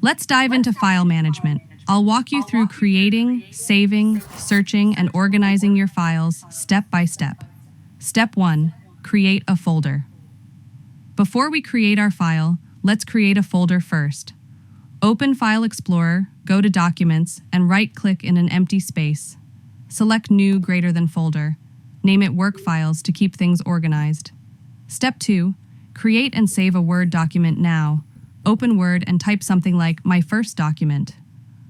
Let's dive into file management. I'll walk you through creating, saving, searching, and organizing your files step by step. Step 1. Create a folder. Before we create our file, let's create a folder first. Open File Explorer, go to Documents, and right-click in an empty space. Select New greater than folder. Name it Work Files to keep things organized. Step 2. Create and save a Word document now. Open Word and type something like My First Document.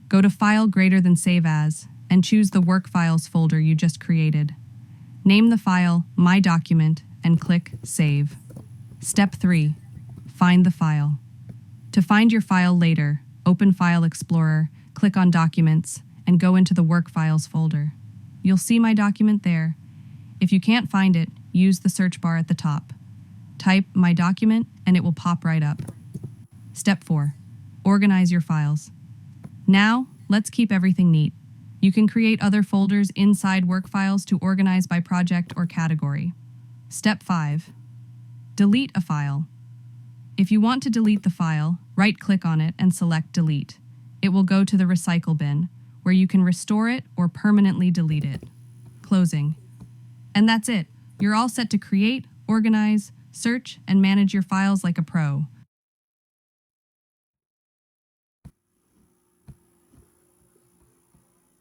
Go to File greater than Save As, and choose the Work Files folder you just created. Name the file My Document and click Save. Step 3. Find the file. To find your file later, open File Explorer, click on Documents, and go into the Work Files folder. You'll see my document there. If you can't find it, use the search bar at the top. Type My Document and it will pop right up. Step 4. Organize your files. Now, let's keep everything neat. You can create other folders inside Work Files to organize by project or category. Step 5. Delete a file. If you want to delete the file, right-click on it and select Delete. It will go to the recycle bin, where you can restore it or permanently delete it. Closing. And that's it. You're all set to create, organize, search, and manage your files like a pro.